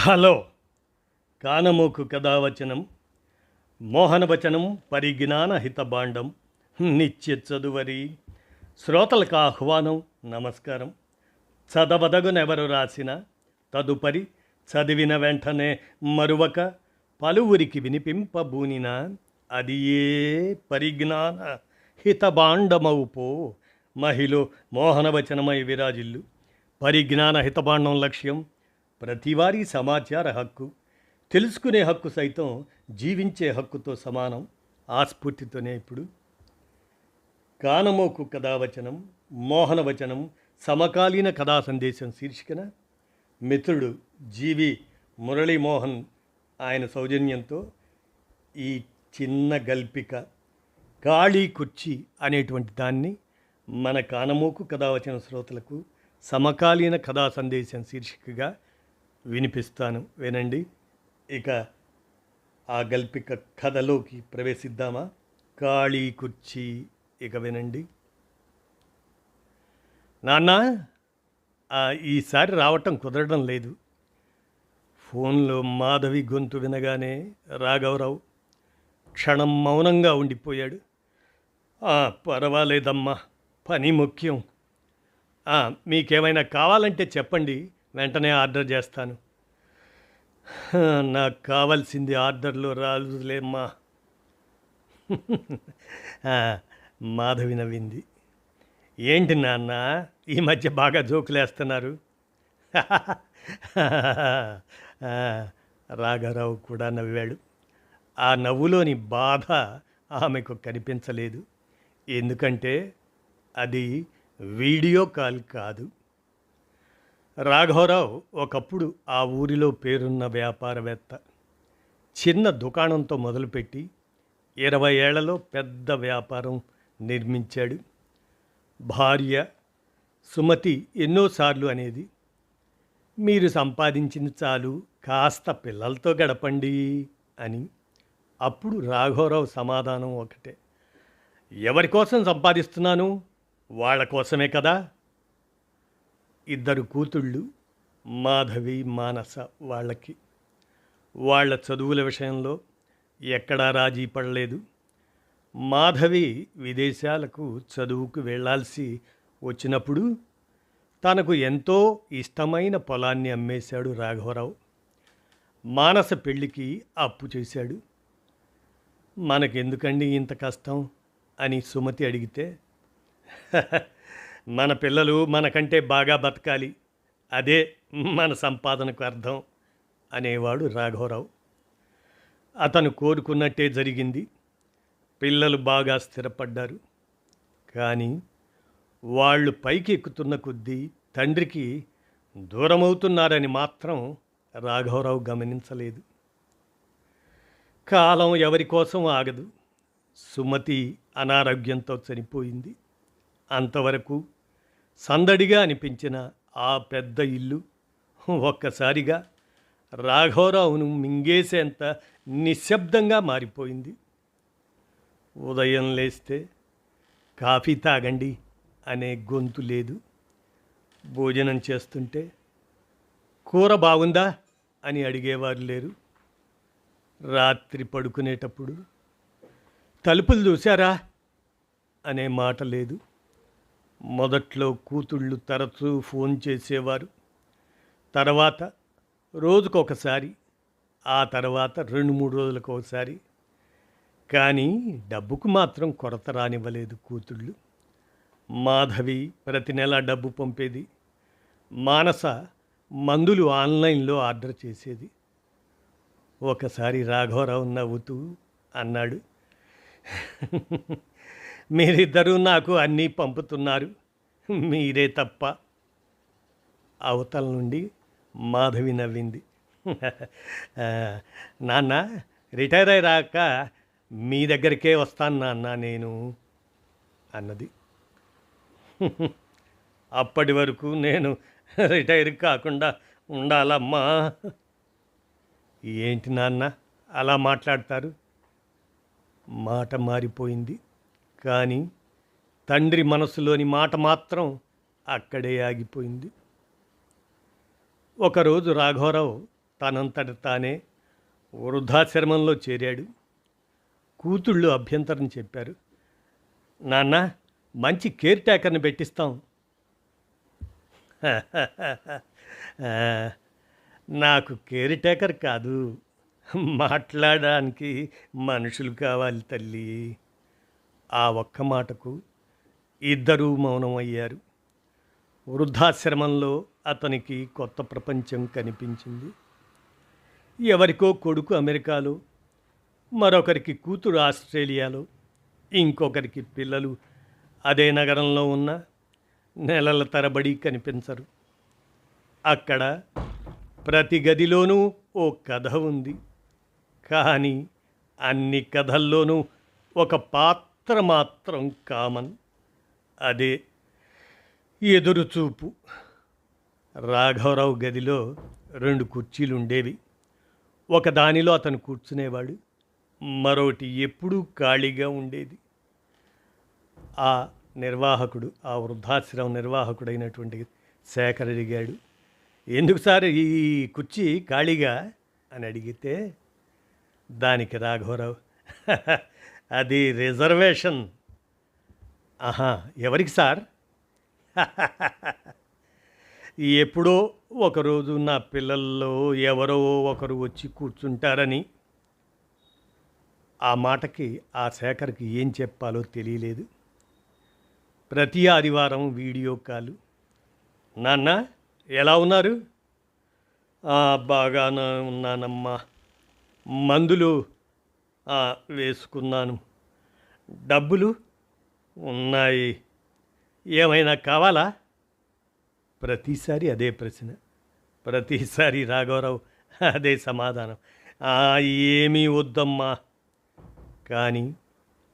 Hello కానమోకు కథావచనం మోహనవచనం పరిజ్ఞాన హితబాండం నిత్య చదువరి శ్రోతలకు ఆహ్వానం నమస్కారం. చదవదగునెవరు రాసిన తదుపరి చదివిన వెంటనే మరువక పలువురికి వినిపింపబూనిన అది ఏ పరిజ్ఞాన హితబాండమవుపో మహిళ మోహనవచనమై విరాజిల్లు. పరిజ్ఞాన హితబాండం లక్ష్యం ప్రతివారీ సమాచార హక్కు, తెలుసుకునే హక్కు సైతం జీవించే హక్కుతో సమానం. ఆ స్ఫూర్తితోనే ఇప్పుడు కానమోకు కథావచనం మోహనవచనం సమకాలీన కథా సందేశం శీర్షికన మిత్రుడు జీవి మురళీమోహన్ ఆయన సౌజన్యంతో ఈ చిన్న గల్పిక ఖాళీ కుర్చీ అనేటువంటి దాన్ని మన కానమోకు కథావచన శ్రోతలకు సమకాలీన కథా సందేశం శీర్షికగా వినిపిస్తాను, వినండి. ఇక ఆ గల్పిక కథలోకి ప్రవేశిద్దామా? ఖాళీ కుర్చీ. ఇక వినండి. నాన్న, ఈసారి రావటం కుదరడం లేదు. ఫోన్లో మాధవి గొంతు వినగానే రాఘవరావు క్షణం మౌనంగా ఉండిపోయాడు. పర్వాలేదమ్మా, పని ముఖ్యం. మీకేమైనా కావాలంటే చెప్పండి, వెంటనే ఆర్డర్ చేస్తాను. నాకు కావాల్సింది ఆర్డర్లో రాజులేమ్మా. మాధవి నవ్వింది. ఏంటి నాన్న, ఈ మధ్య బాగా జోకులేస్తున్నారు? రాఘవరావు కూడా నవ్వాడు. ఆ నవ్వులోని బాధ ఆమెకు కనిపించలేదు. ఎందుకంటే అది వీడియో కాల్ కాదు. రాఘవరావు ఒకప్పుడు ఆ ఊరిలో పేరున్న వ్యాపారవేత్త. చిన్న దుకాణంతో మొదలుపెట్టి 20 ఏళ్లలో పెద్ద వ్యాపారం నిర్మించాడు. భార్య సుమతి ఎన్నోసార్లు అనేది, మీరు సంపాదించింది చాలు, కాస్త పిల్లలతో గడపండి అని. అప్పుడు రాఘవరావు సమాధానం ఒకటే, ఎవరి కోసం సంపాదిస్తున్నాను? వాళ్ళ కోసమే కదా. 2 కూతుళ్ళు, మాధవి మానస. వాళ్ళ చదువుల విషయంలో ఎక్కడా రాజీ పడలేదు. మాధవి విదేశాలకు చదువుకు వెళ్ళాల్సి వచ్చినప్పుడు తనకు ఎంతో ఇష్టమైన పొలాన్ని అమ్మేశాడు రాఘవరావు. మానస పెళ్ళికి అప్పు చేశాడు. మనకెందుకండి ఇంత కష్టం అని సుమతి అడిగితే, మన పిల్లలు మనకంటే బాగా బతకాలి, అదే మన సంపాదనకు అర్థం అనేవాడు రాఘవరావు. అతను కోరుకున్నట్టే జరిగింది. పిల్లలు బాగా స్థిరపడ్డారు. కానీ వాళ్ళు పైకి ఎక్కుతున్న కొద్దీ తండ్రికి దూరమవుతున్నారని మాత్రం రాఘవరావు గమనించలేదు. కాలం ఎవరి కోసం ఆగదు. సుమతి అనారోగ్యంతో చనిపోయింది. అంతవరకు సందడిగా అనిపించిన ఆ పెద్ద ఇల్లు ఒక్కసారిగా రాఘవరావును మింగేసేంత నిశ్శబ్దంగా మారిపోయింది. ఉదయం లేస్తే కాఫీ తాగండి అనే గొంతు లేదు. భోజనం చేస్తుంటే కూర బాగుందా అని అడిగేవారు లేరు. రాత్రి పడుకునేటప్పుడు తలుపులు చూశారా అనే మాట లేదు. మొదట్లో కూతుళ్ళు తరచూ ఫోన్ చేసేవారు. తర్వాత రోజుకొకసారి, ఆ తర్వాత 2-3 రోజులకు ఒకసారి. కానీ డబ్బుకు మాత్రం కొరత రానివ్వలేదు కూతుళ్ళు. మాధవి ప్రతి నెల డబ్బు పంపేది. మానస మందులు ఆన్లైన్లో ఆర్డర్ చేసేది. ఒకసారి రాఘవరావు నవ్వుతూ అన్నాడు, మీరిద్దరూ నాకు అన్నీ పంపుతున్నారు, మీరే తప్ప. అవతల నుండి మాధవి నవ్వింది. నాన్న, రిటైర్ అయ్యాక మీ దగ్గరికే వస్తాను నాన్న నేను అన్నది. అప్పటి వరకు నేను రిటైర్ కాకుండా ఉండాలమ్మా. ఏంటి నాన్న అలా మాట్లాడతారు? మాట మారిపోయింది. కానీ తండ్రి మనసులోని మాట మాత్రం అక్కడే ఆగిపోయింది. ఒకరోజు రాఘవరావు తనంతట తానే వృద్ధాశ్రమంలో చేరాడు. కూతుళ్ళు అభ్యంతరం చెప్పారు. నాన్న, మంచి కేర్ టేకర్ని పెట్టిస్తాం. ఆ, నాకు కేర్ టేకర్ కాదు, మాట్లాడడానికి మనుషులు కావాలి తల్లి. ఆ ఒక్క మాటకు ఇద్దరూ మౌనమయ్యారు. వృద్ధాశ్రమంలో అతనికి కొత్త ప్రపంచం కనిపించింది. ఎవరికో కొడుకు అమెరికాలో, మరొకరికి కూతురు ఆస్ట్రేలియాలో, ఇంకొకరికి పిల్లలు అదే నగరంలో ఉన్న నెలల తరబడి కనిపించరు. అక్కడ ప్రతి గదిలోనూ ఓ కథ ఉంది. కానీ అన్ని కథల్లోనూ ఒక పాత్ర మాత్రం కామన్. అదే ఎదురుచూపు. రాఘవరావు గదిలో 2 కుర్చీలు ఉండేవి. ఒక దానిలో అతను కూర్చునేవాడు, మరోటి ఎప్పుడూ ఖాళీగా ఉండేది. ఆ నిర్వాహకుడు, ఆ వృద్ధాశ్రమం నిర్వాహకుడైనటువంటి శేఖర్ అడిగాడు, ఎందుకు సార్ ఈ కుర్చీ ఖాళీగా అని అడిగితే దానికి రాఘవరావు, అది రిజర్వేషన్. ఆహా, ఎవరికి సార్? ఎప్పుడో ఒకరోజు నా పిల్లల్లో ఎవరో ఒకరు వచ్చి కూర్చుంటారని. ఆ మాటకి ఆ శేఖర్కి ఏం చెప్పాలో తెలియలేదు. ప్రతి ఆదివారం వీడియో కాలు. నాన్న, ఎలా ఉన్నారు? బాగానే ఉన్నానమ్మా. మందులు వేసుకున్నాను. డబ్బులు ఉన్నాయి. ఏమైనా కావాలా? ప్రతిసారి అదే ప్రశ్న, ప్రతిసారి రాఘవరావు అదే సమాధానం, ఏమీ వద్దమ్మా. కానీ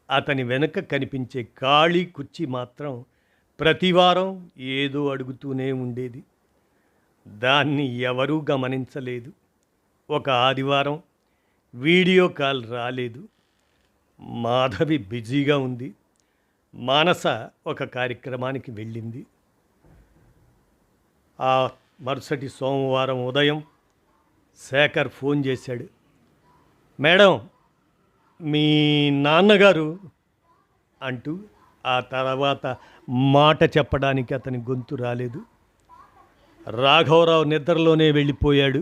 అతని వెనుక కనిపించే ఖాళీ కుర్చీ మాత్రం ప్రతివారం ఏదో అడుగుతూనే ఉండేది. దాన్ని ఎవరూ గమనించలేదు. ఒక ఆదివారం వీడియో కాల్ రాలేదు. మాధవి బిజీగా ఉంది. మానస ఒక కార్యక్రమానికి వెళ్ళింది. ఆ మరుసటి సోమవారం ఉదయం శేఖర్ ఫోన్ చేశాడు. మేడం, మీ నాన్నగారు అంటూ ఆ తర్వాత మాట చెప్పడానికి అతని గొంతు రాలేదు. రాఘవరావు నిద్రలోనే వెళ్ళిపోయాడు.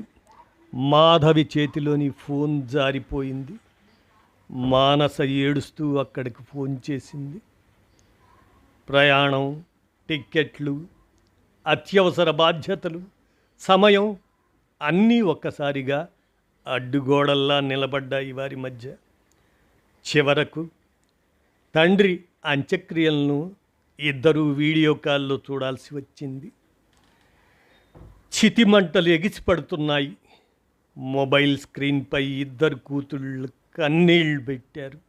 మాధవి చేతిలోని ఫోన్ జారిపోయింది. మానస ఏడుస్తూ అక్కడికి ఫోన్ చేసింది. ప్రయాణం, టిక్కెట్లు, అత్యవసర బాధ్యతలు, సమయం అన్నీ ఒక్కసారిగా అడ్డుగోడల్లా నిలబడ్డాయి వారి మధ్య. చివరకు తండ్రి అంత్యక్రియలను ఇద్దరూ వీడియో కాల్లో చూడాల్సి వచ్చింది. చితిమంటలు ఎగిసిపడుతున్నాయి. మొబైల్ స్క్రీన్పై ఇద్దరు కూతుళ్ళు కన్నీళ్లు పెట్టారు.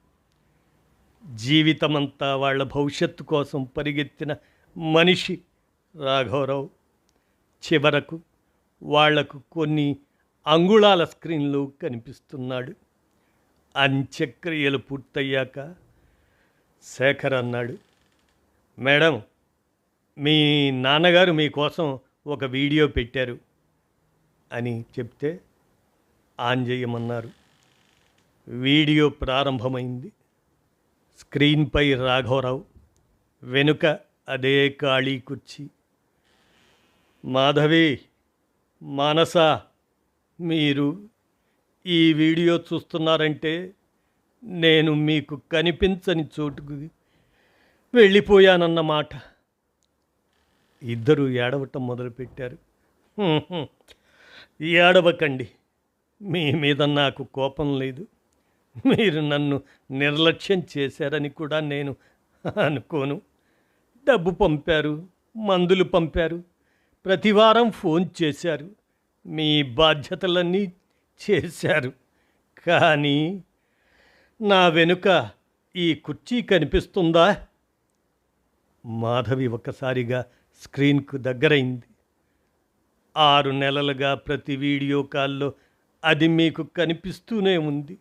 జీవితమంతా వాళ్ళ భవిష్యత్తు కోసం పరిగెత్తిన మనిషి రాఘవరావు చివరకు వాళ్లకు కొన్ని అంగుళాల స్క్రీన్లో కనిపిస్తున్నాడు. అంత్యక్రియలు పూర్తయ్యాక శేఖర్ అన్నాడు, మేడం, మీ నాన్నగారు మీకోసం ఒక వీడియో పెట్టారు అని చెప్తే ఆన్ చేయమన్నారు. వీడియో ప్రారంభమైంది. స్క్రీన్పై రాఘవరావు, వెనుక అదే ఖాళీ కుర్చీ. మాధవి, మానస, మీరు ఈ వీడియో చూస్తున్నారంటే నేను మీకు కనిపించని చోటుకు వెళ్ళిపోయానన్నమాట. ఇద్దరూ ఏడవటం మొదలుపెట్టారు. ఏడవకండి, మీ మీద నాకు కోపం లేదు. మీరు నన్ను నిర్లక్ష్యం చేశారని కూడా నేను అనుకోను. డబ్బు పంపారు, మందులు పంపారు, ప్రతివారం ఫోన్ చేశారు, మీ బాధ్యతలన్నీ చేశారు. కానీ నా వెనుక ఈ కుర్చీ కనిపిస్తుందా? మాధవి ఒక్కసారిగా స్క్రీన్కు దగ్గరైంది. 6 నెలలుగా ప్రతి వీడియో కాల్లో అది మీకు కనిపిస్తూనే ఉంది.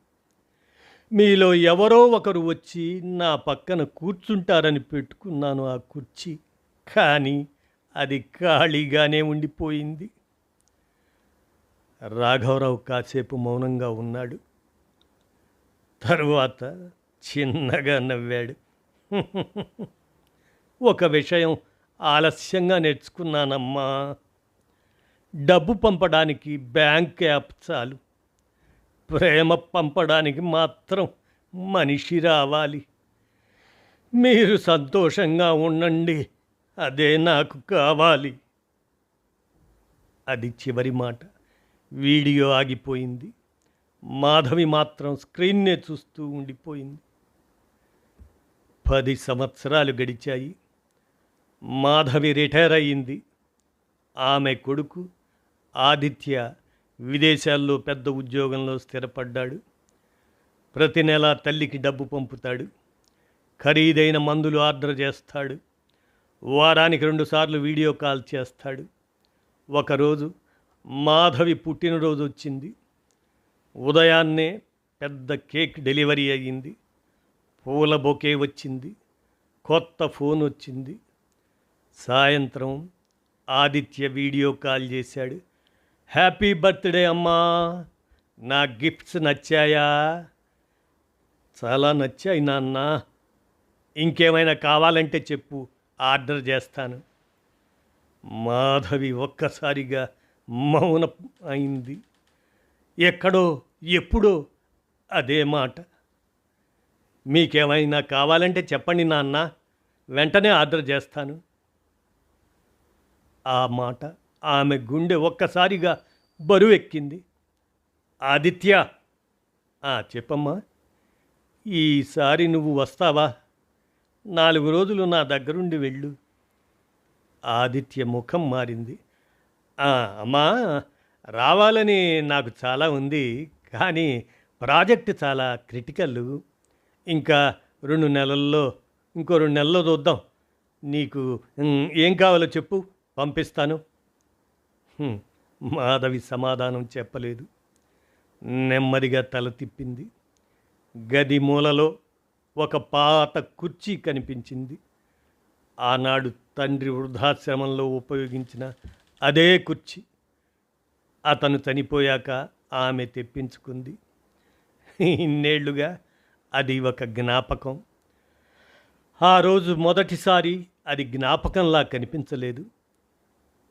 మీలో ఎవరో ఒకరు వచ్చి నా పక్కన కూర్చుంటారని పెట్టుకున్నాను ఆ కుర్చీ. కానీ అది ఖాళీగానే ఉండిపోయింది. రాఘవరావు కాసేపు మౌనంగా ఉన్నాడు. తరువాత చిన్నగా నవ్వాడు. ఒక విషయం ఆలస్యంగా నేర్చుకున్నానమ్మా. డబ్బు పంపడానికి బ్యాంక్ యాప్ చాలు, ప్రేమ పంపడానికి మాత్రం మనిషి రావాలి. మీరు సంతోషంగా ఉండండి, అదే నాకు కావాలి. అది చివరి మాట. వీడియో ఆగిపోయింది. మాధవి మాత్రం స్క్రీన్నే చూస్తూ ఉండిపోయింది. 10 సంవత్సరాలు గడిచాయి. మాధవి రిటైర్ అయ్యింది. ఆమె కొడుకు ఆదిత్య విదేశాల్లో పెద్ద ఉద్యోగంలో స్థిరపడ్డాడు. ప్రతి నెల తల్లికి డబ్బు పంపుతాడు. ఖరీదైన మందులు ఆర్డర్ చేస్తాడు. వారానికి 2 సార్లు వీడియో కాల్ చేస్తాడు. ఒకరోజు మాధవి పుట్టినరోజు వచ్చింది. ఉదయాన్నే పెద్ద కేక్ డెలివరీ అయ్యింది. పూల బొకే వచ్చింది. కొత్త ఫోన్ వచ్చింది. సాయంత్రం ఆదిత్య వీడియో కాల్ చేశాడు. హ్యాపీ బర్త్డే అమ్మా, నా గిఫ్ట్స్ నచ్చాయా? చాలా నచ్చాయి నాన్న, ఇంకేమైనా కావాలంటే చెప్పు, ఆర్డర్ చేస్తాను. మాధవి ఒక్కసారిగా మౌనం అయింది. ఎక్కడో ఎప్పుడో అదే మాట. మీకేమైనా కావాలంటే చెప్పండి నాన్న, వెంటనే ఆర్డర్ చేస్తాను. ఆ మాట ఆమె గుండె ఒక్కసారిగా బరువెక్కింది. ఆదిత్య, చెప్పమ్మా, ఈసారి నువ్వు వస్తావా? 4 రోజులు నా దగ్గరుండి వెళ్ళు. ఆదిత్య ముఖం మారింది. అమ్మా, రావాలని నాకు చాలా ఉంది, కానీ ప్రాజెక్ట్ చాలా క్రిటికల్. ఇంకా 2 నెలల్లో, ఇంకో 2 నెలల్లో చూద్దాం. నీకు ఏం కావాలో చెప్పు, పంపిస్తాను. మాధవి సమాధానం చెప్పలేదు. నెమ్మదిగా తల తిప్పింది. గది మూలలో ఒక పాత కుర్చీ కనిపించింది. ఆనాడు తండ్రి వృద్ధాశ్రమంలో ఉపయోగించిన అదే కుర్చీ. అతను చనిపోయాక ఆమె తెప్పించుకుంది. ఇన్నేళ్లుగా అది ఒక జ్ఞాపకం. ఆ రోజు మొదటిసారి అది జ్ఞాపకంలా కనిపించలేదు,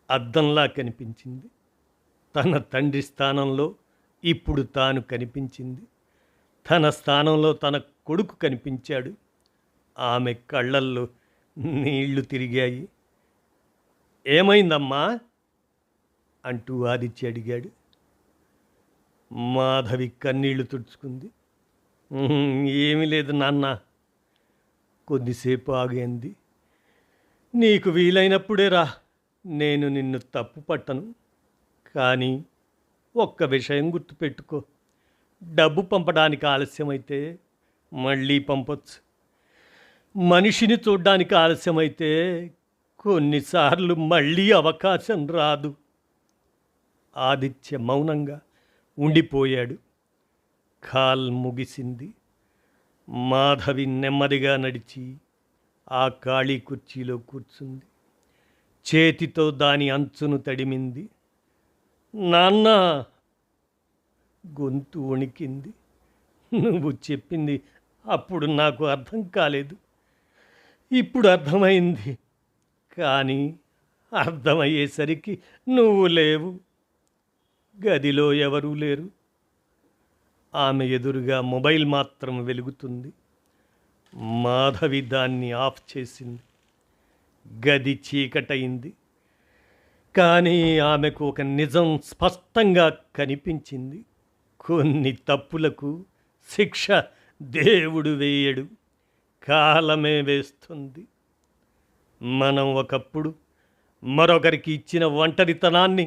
అద్దంలా కనిపించింది. తన తండ్రి స్థానంలో ఇప్పుడు తాను కనిపించింది. తన స్థానంలో తన కొడుకు కనిపించాడు. ఆమె కళ్ళల్లో నీళ్లు తిరిగాయి. ఏమైందమ్మా అంటూ ఆదిత్య అడిగాడు. మాధవి కన్నీళ్లు తుడుచుకుంది. ఏమీ లేదు నాన్న. కొద్దిసేపు ఆగింది. నీకు వీలైనప్పుడే రా, నేను నిన్ను తప్పు పట్టను. కానీ ఒక్క విషయం గుర్తుపెట్టుకో, డబ్బు పంపడానికి ఆలస్యమైతే మళ్ళీ పంపొచ్చు. మనిషిని చూడ్డానికి ఆలస్యమైతే కొన్నిసార్లు మళ్ళీ అవకాశం రాదు. ఆదిత్య మౌనంగా ఉండిపోయాడు. కాల్ ముగిసింది. మాధవి నెమ్మదిగా నడిచి ఆ ఖాళీ కుర్చీలో కూర్చుంది. చేతితో దాని అంచును తడిమింది. నాన్న, గొంతు వణికింది. నువ్వు చెప్పింది అప్పుడు నాకు అర్థం కాలేదు, ఇప్పుడు అర్థమైంది. కానీ అర్థమయ్యేసరికి నువ్వు లేవు. గదిలో ఎవరూ లేరు. ఆమె ఎదురుగా మొబైల్ మాత్రం వెలుగుతుంది. మాధవి దాన్ని ఆఫ్ చేసింది. గది చీకటయింది. కానీ ఆమెకు ఒక నిజం స్పష్టంగా కనిపించింది. కొన్ని తప్పులకు శిక్ష దేవుడు వేయడు, కాలమే వేస్తుంది. మనం ఒకప్పుడు మరొకరికి ఇచ్చిన ఒంటరితనాన్ని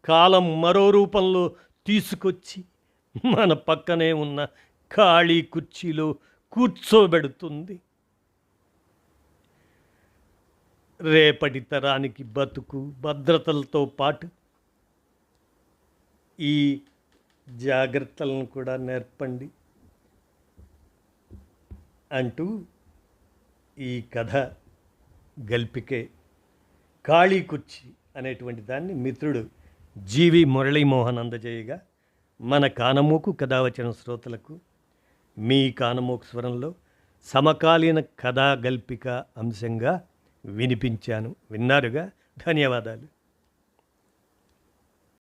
కాలం మరో రూపంలో తీసుకొచ్చి మన పక్కనే ఉన్న ఖాళీ కుర్చీలో కూర్చోబెడుతుంది. రేపటి తరానికి బతుకు భద్రతలతో పాటు ఈ జాగ్రత్తలను కూడా నేర్పండి అంటూ ఈ కథ గల్పికే ఖాళీ కుర్చీ అనేటువంటి దాన్ని మిత్రుడు జీవి మురళీమోహన్ అందజేయగా మన కానమోకు కథావచన శ్రోతలకు మీ కానమోకు స్వరంలో సమకాలీన కథాగల్పిక అంశంగా వినిపించాను. విన్నారుగా? ధన్యవాదాలు.